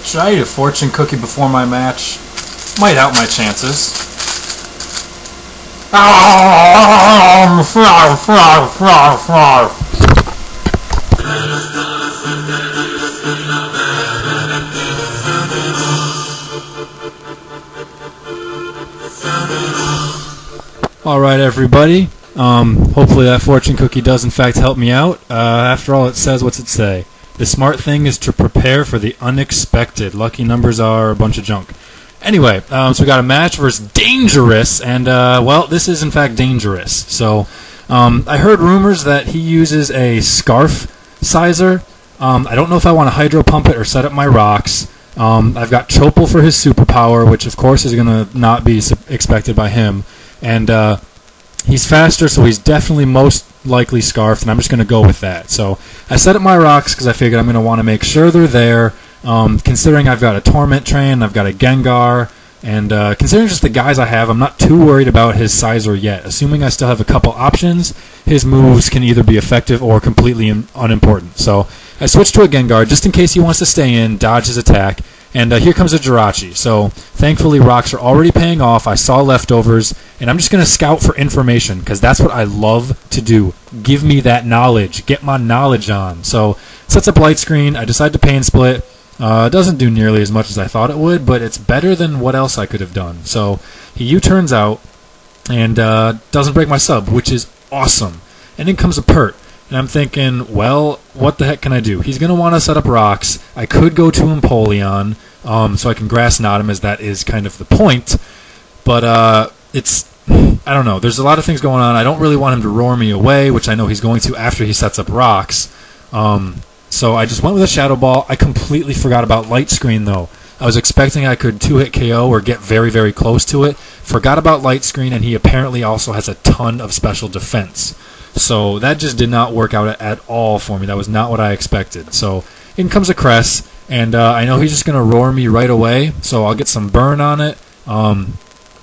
Should I eat a fortune cookie before my match? Might help my chances. Alright everybody, hopefully that fortune cookie does in fact help me out. After all, it says, what's it say? The smart thing is to prepare for the unexpected. Lucky numbers are a bunch of junk. Anyway, so we got a match versus Dangerous, and well, this is in fact dangerous. So I heard rumors that he uses a scarf sizer. I don't know if I want to hydro pump it or set up my rocks. I've got Chopal for his superpower, which of course is going to not be expected by him. And he's faster, so he's definitely most likely scarfed, and I'm just going to go with that. So I set up my rocks because I figured I'm going to want to make sure they're there. Considering I've got a Torment Train, I've got a Gengar, and considering just the guys I have, I'm not too worried about his sizer yet. Assuming I still have a couple options, his moves can either be effective or completely unimportant. So I switched to a Gengar just in case he wants to stay in, dodge his attack. And here comes a Jirachi. So thankfully rocks are already paying off. I saw leftovers, and I'm just going to scout for information because that's what I love to do. Give me that knowledge. Get my knowledge on. So sets up light screen. I decide to pain split. It doesn't do nearly as much as I thought it would, but it's better than what else I could have done. So he U-turns out and doesn't break my sub, which is awesome. And then comes a Pert. And I'm thinking, well, what the heck can I do? He's going to want to set up rocks. I could go to Empoleon, so I can Grass Knot him, as that is kind of the point. But I don't know. There's a lot of things going on. I don't really want him to roar me away, which I know he's going to after he sets up rocks. So I just went with a Shadow Ball. I completely forgot about Light Screen, though. I was expecting I could 2-hit KO or get very, very close to it. Forgot about Light Screen, and he apparently also has a ton of special defense. So that just did not work out at all for me. That was not what I expected. So in comes a Cress, and I know he's just going to roar me right away, so I'll get some burn on it. Even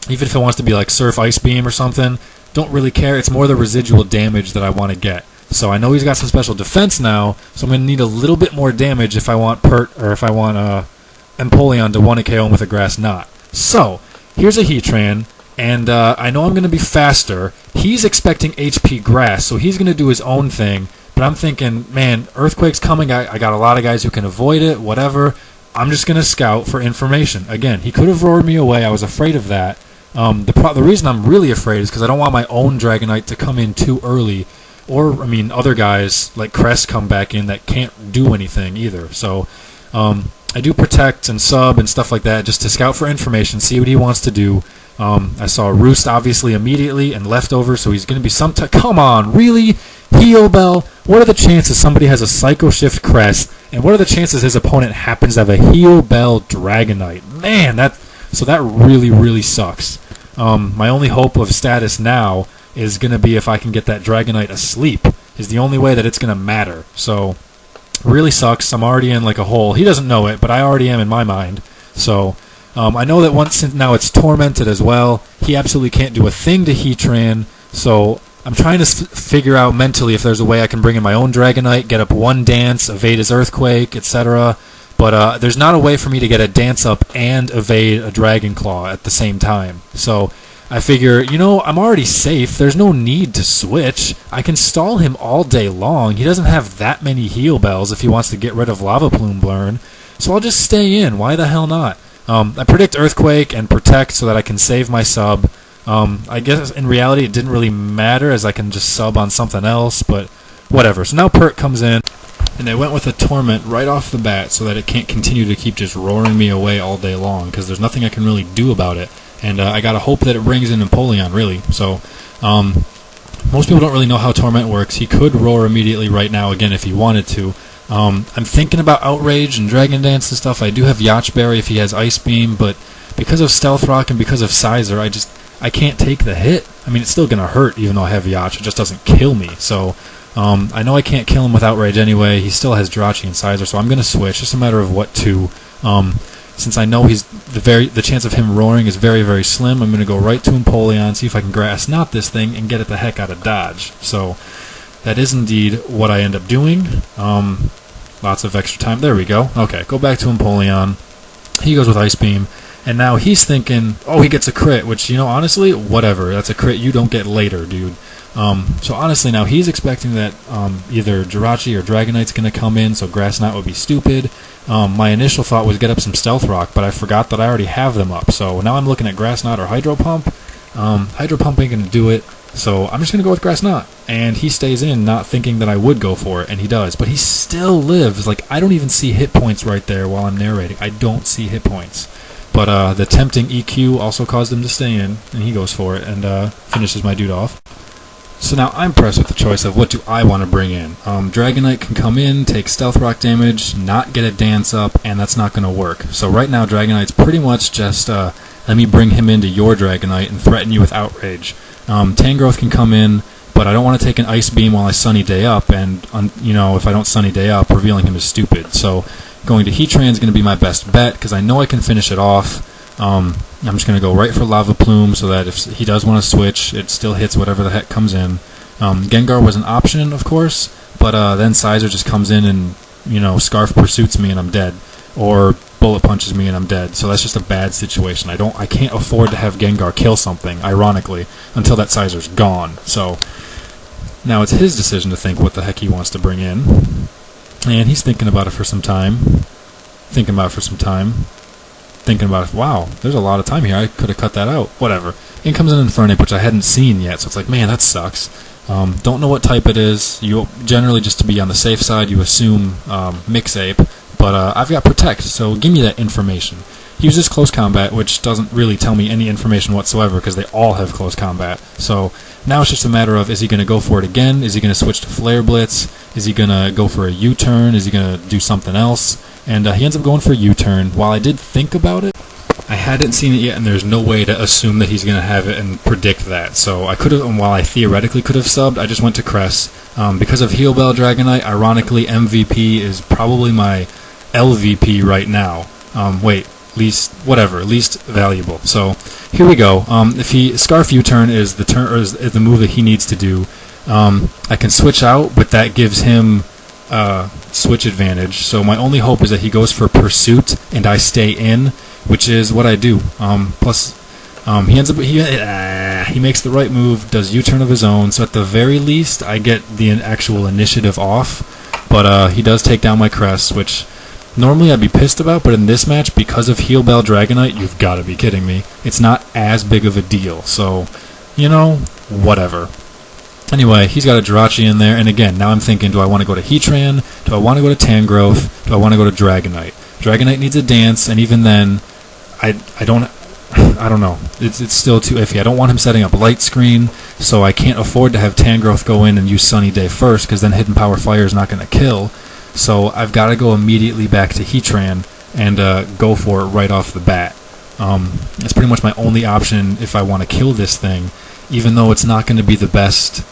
if it wants to be like Surf Ice Beam or something, don't really care. It's more the residual damage that I want to get. So I know he's got some special defense now, so I'm going to need a little bit more damage if I want Pert, or if I want Empoleon to 1-hit KO him with a Grass Knot. So here's a Heatran. And I know I'm going to be faster. He's expecting HP Grass, so he's going to do his own thing. But I'm thinking, man, Earthquake's coming. I got a lot of guys who can avoid it, whatever. I'm just going to scout for information. Again, he could have roared me away. I was afraid of that. The reason I'm really afraid is because I don't want my own Dragonite to come in too early. Or, I mean, other guys like Crest come back in that can't do anything either. So I do Protect and Sub and stuff like that just to scout for information, see what he wants to do. I saw Roost obviously immediately and Leftover, so he's going to be some come on, really? Heal Bell? What are the chances somebody has a Psycho Shift Crest, and what are the chances his opponent happens to have a Heal Bell Dragonite? Man, that really, really sucks. My only hope of status now is going to be if I can get that Dragonite asleep, is the only way that it's going to matter. So, really sucks. I'm already in like a hole. He doesn't know it, but I already am in my mind. So I know that once now it's tormented as well. He absolutely can't do a thing to Heatran, so I'm trying to figure out mentally if there's a way I can bring in my own Dragonite, get up one dance, evade his Earthquake, etc. But there's not a way for me to get a dance up and evade a Dragon Claw at the same time. So I figure, I'm already safe. There's no need to switch. I can stall him all day long. He doesn't have that many Heal Bells if he wants to get rid of Lava Plume Blurn. So I'll just stay in. Why the hell not? I predict Earthquake and Protect so that I can save my sub. I guess in reality it didn't really matter as I can just sub on something else, but whatever. So now Pert comes in, and I went with a Torment right off the bat so that it can't continue to keep just roaring me away all day long, because there's nothing I can really do about it. And I gotta hope that it brings in Empoleon, really. So most people don't really know how Torment works. He could roar immediately right now again if he wanted to. I'm thinking about Outrage and Dragon Dance and stuff. I do have Yacht Berry if he has Ice Beam, but because of Stealth Rock and because of Sizer, I can't take the hit. I mean, it's still going to hurt even though I have Yacht. It just doesn't kill me. So I know I can't kill him with Outrage anyway. He still has Jirachi and Sizer, so I'm going to switch. Just a matter of what to. Since I know the chance of him roaring is very, very slim, I'm going to go right to Empoleon, see if I can Grass Knot this thing and get it the heck out of dodge. So that is indeed what I end up doing. Lots of extra time. There we go. Okay, go back to Empoleon. He goes with Ice Beam, and now he's thinking, oh, he gets a crit, which, you know, honestly, whatever. That's a crit you don't get later, dude. So honestly, now he's expecting that either Jirachi or Dragonite's going to come in, so Grass Knot would be stupid. My initial thought was get up some Stealth Rock, but I forgot that I already have them up. So now I'm looking at Grass Knot or Hydro Pump. Hydro Pump ain't going to do it, so I'm just going to go with Grass Knot. And he stays in, not thinking that I would go for it, and he does. But he still lives. Like, I don't even see hit points right there while I'm narrating. I don't see hit points. But the tempting EQ also caused him to stay in, and he goes for it and finishes my dude off. So now I'm pressed with the choice of what do I want to bring in. Dragonite can come in, take Stealth Rock damage, not get a dance up, and that's not going to work. So right now Dragonite's pretty much just let me bring him into your Dragonite and threaten you with Outrage. Tangrowth can come in, but I don't want to take an Ice Beam while I Sunny Day Up, and you know, if I don't Sunny Day Up, revealing him is stupid. So going to Heatran is going to be my best bet because I know I can finish it off. I'm just going to go right for Lava Plume so that if he does want to switch, it still hits whatever the heck comes in. Gengar was an option, of course, but then Sizer just comes in and, you know, Scarf Pursuits me and I'm dead, or Bullet Punches me and I'm dead. So that's just a bad situation. I can't afford to have Gengar kill something, ironically, until that Sizer's gone. So now it's his decision to think what the heck he wants to bring in, and he's thinking about it for some time. Thinking about it, wow, there's a lot of time here, I could have cut that out, whatever. In comes an Infernape, which I hadn't seen yet, so it's like, man, that sucks. Don't know what type it is. You generally, just to be on the safe side, you assume Mix-Ape, but I've got Protect, so give me that information. He uses Close Combat, which doesn't really tell me any information whatsoever, because they all have Close Combat. So now it's just a matter of, is he going to go for it again? Is he going to switch to Flare Blitz? Is he going to go for a U-turn? Is he going to do something else? And he ends up going for a U-turn. While I did think about it, I hadn't seen it yet, and there's no way to assume that he's going to have it and predict that. So I could have, and while I theoretically could have subbed, I just went to Cress. Because of Heal Bell Dragonite, ironically, MVP is probably my LVP right now. Least valuable. So here we go. If he Scarf U-turn is the turn, or is the move that he needs to do, I can switch out, but that gives him switch advantage. So my only hope is that he goes for Pursuit and I stay in, which is what I do. Plus, he ends up he makes the right move, does U-turn of his own. So at the very least, I get the actual initiative off. But he does take down my Crest, which normally I'd be pissed about, but in this match, because of Heal Bell Dragonite, you've got to be kidding me. It's not as big of a deal, so, you know, whatever. Anyway, he's got a Jirachi in there, and again, now I'm thinking, do I want to go to Heatran? Do I want to go to Tangrowth? Do I want to go to Dragonite? Dragonite needs a dance, and even then, I don't know. It's still too iffy. I don't want him setting up Light Screen, so I can't afford to have Tangrowth go in and use Sunny Day first, because then Hidden Power Fire is not going to kill. So I've got to go immediately back to Heatran and go for it right off the bat. It's pretty much my only option if I want to kill this thing, even though it's not going to be the best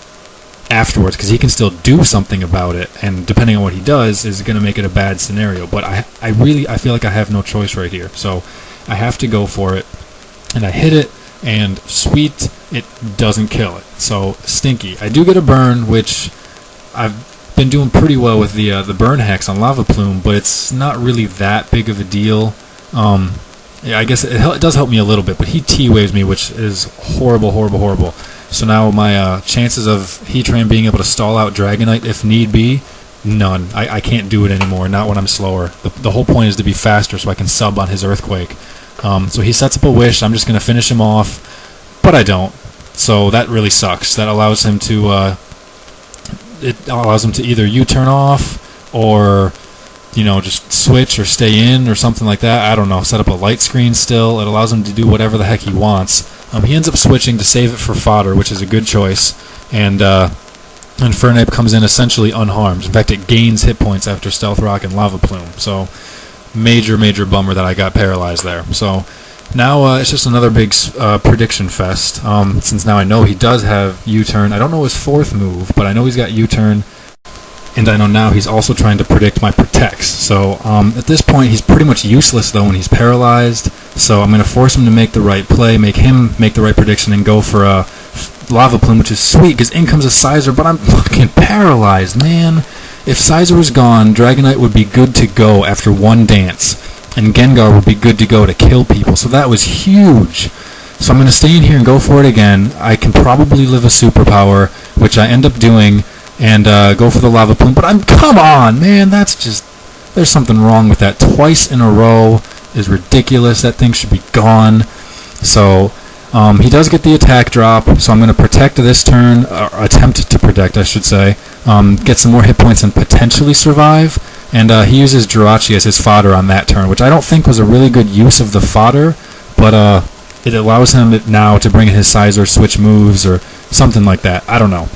afterwards, because he can still do something about it, and depending on what he does is going to make it a bad scenario. But I feel like I have no choice right here, so I have to go for it. And I hit it, and sweet, it doesn't kill it. So stinky. I do get a burn, which I've been doing pretty well with the burn hacks on Lava Plume, but it's not really that big of a deal. Yeah, I guess it does help me a little bit, but he T-waves me, which is horrible. So now my chances of Heatran being able to stall out Dragonite if need be, none. I can't do it anymore, not when I'm slower. The whole point is to be faster so I can sub on his Earthquake. So he sets up a Wish, I'm just going to finish him off, but I don't. So that really sucks. That allows him to either U-turn off or, you know, just switch or stay in or something like that. I don't know. Set up a Light Screen still. It allows him to do whatever the heck he wants. He ends up switching to save it for fodder, which is a good choice. And Infernape comes in essentially unharmed. In fact, it gains hit points after Stealth Rock and Lava Plume. So major bummer that I got paralyzed there. So now it's just another big prediction fest. Since now I know he does have U-turn. I don't know his fourth move, but I know he's got U-turn. And I know now he's also trying to predict my Protects. So at this point, he's pretty much useless, though, when he's paralyzed. So I'm going to force him to make the right play, make him make the right prediction, and go for a Lava Plume, which is sweet, because in comes a Sizer, but I'm fucking paralyzed, man. If Sizer was gone, Dragonite would be good to go after one dance. and Gengar would be good to go to kill people. So that was huge. So I'm going to stay in here and go for it again. I can probably live a superpower, which I end up doing, and go for the Lava Plume. But come on, man, that's just, there's something wrong with that. Twice in a row is ridiculous. That thing should be gone. So he does get the attack drop, so I'm going to protect this turn, or attempt to protect, I should say, get some more hit points and potentially survive. And he uses Jirachi as his fodder on that turn, which I don't think was a really good use of the fodder, but it allows him now to bring in his Sizer, switch moves, or something like that. I don't know.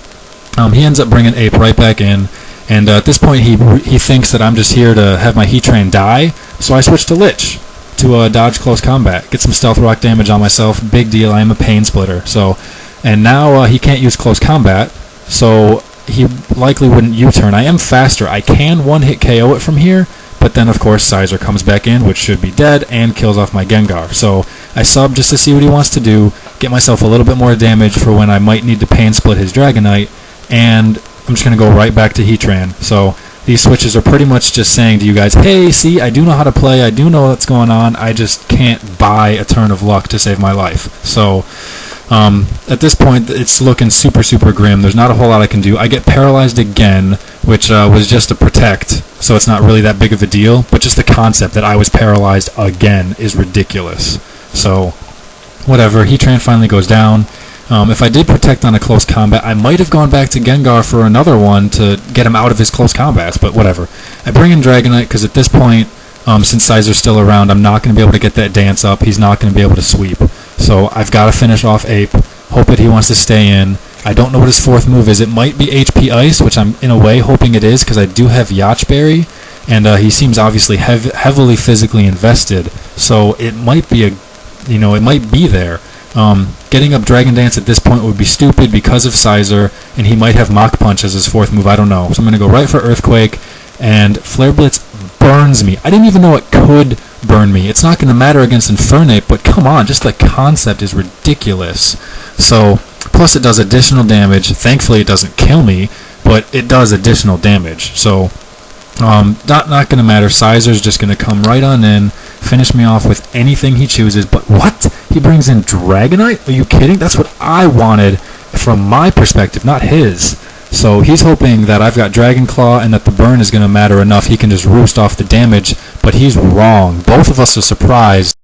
He ends up bringing Ape right back in, and at this point he thinks that I'm just here to have my Heatran die, so I switch to Lich to dodge close combat, get some Stealth Rock damage on myself. Big deal, I am a Pain Splitter. So, and now he can't use close combat, so he likely wouldn't U-turn. I am faster. I can one-hit KO it from here, but then of course Sizer comes back in, which should be dead, and kills off my Gengar. So I sub just to see what he wants to do, get myself a little bit more damage for when I might need to Pain Split his Dragonite, and I'm just going to go right back to Heatran. So these switches are pretty much just saying to you guys, hey, see, I do know how to play, I do know what's going on, I just can't buy a turn of luck to save my life. So at this point, it's looking super, super grim. There's not a whole lot I can do. I get paralyzed again, which was just a protect, so it's not really that big of a deal, but just the concept that I was paralyzed again is ridiculous. So whatever, Heatran finally goes down. If I did protect on a close combat, I might have gone back to Gengar for another one to get him out of his close combats, but whatever. I bring in Dragonite because at this point, since Sizer's still around, I'm not going to be able to get that dance up. He's not going to be able to sweep. So I've got to finish off Ape, hope that he wants to stay in. I don't know what his fourth move is. It might be HP Ice, which I'm in a way hoping it is because I do have Yacht Berry, and he seems obviously heavily physically invested. So it might be it might be there. Getting up Dragon Dance at this point would be stupid because of Sizer, and he might have Mach Punch as his fourth move. I don't know. So I'm going to go right for Earthquake, and Flare Blitz burns me. I didn't even know it could burn me. It's not going to matter against Infernape, but come on, just the concept is ridiculous. So, plus it does additional damage. Thankfully it doesn't kill me, but it does additional damage. So, not going to matter. Sizer's just going to come right on in, finish me off with anything he chooses. But what? He brings in Dragonite? Are you kidding? That's what I wanted from my perspective, not his. So he's hoping that I've got Dragon Claw and that the burn is going to matter enough. He can just roost off the damage, but he's wrong. Both of us are surprised.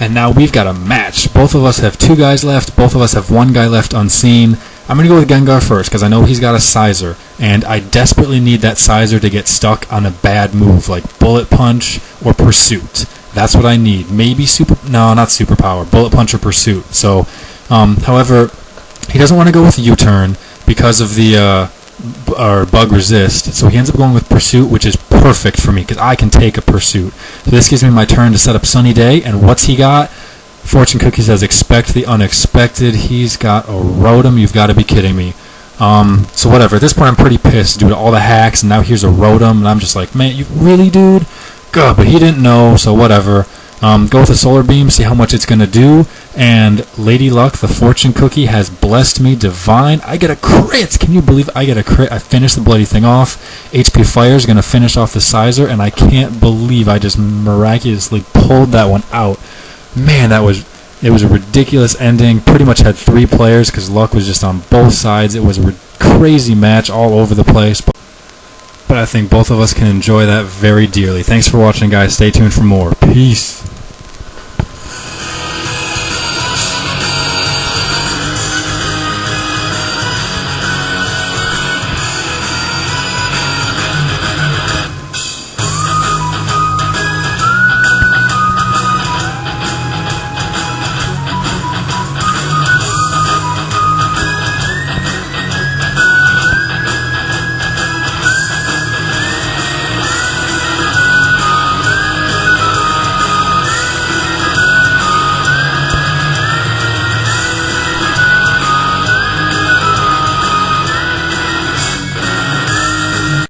And now we've got a match. Both of us have two guys left. Both of us have one guy left unseen. I'm going to go with Gengar first because I know he's got a Sizer, and I desperately need that Sizer to get stuck on a bad move like Bullet Punch or Pursuit. That's what I need. Maybe not Superpower, Bullet Punch or Pursuit. So, however, he doesn't want to go with U-turn because of the Bug Resist, so he ends up going with Pursuit, which is perfect for me because I can take a Pursuit. So this gives me my turn to set up Sunny Day, and what's he got? Fortune Cookie says, expect the unexpected. He's got a Rotom. You've got to be kidding me. So whatever. At this point, I'm pretty pissed due to all the hacks, and now here's a Rotom, and I'm just like, man, you really, dude? God, but he didn't know, so whatever. Go with a Solar Beam, see how much it's going to do, and Lady Luck, the Fortune Cookie, has blessed me divine. I get a crit! Can you believe I get a crit? I finished the bloody thing off. HP Fire is going to finish off the Sizer, and I can't believe I just miraculously pulled that one out. Man, it was a ridiculous ending. Pretty much had three players because Luck was just on both sides. It was a crazy match all over the place, but I think both of us can enjoy that very dearly. Thanks for watching, guys. Stay tuned for more. Peace.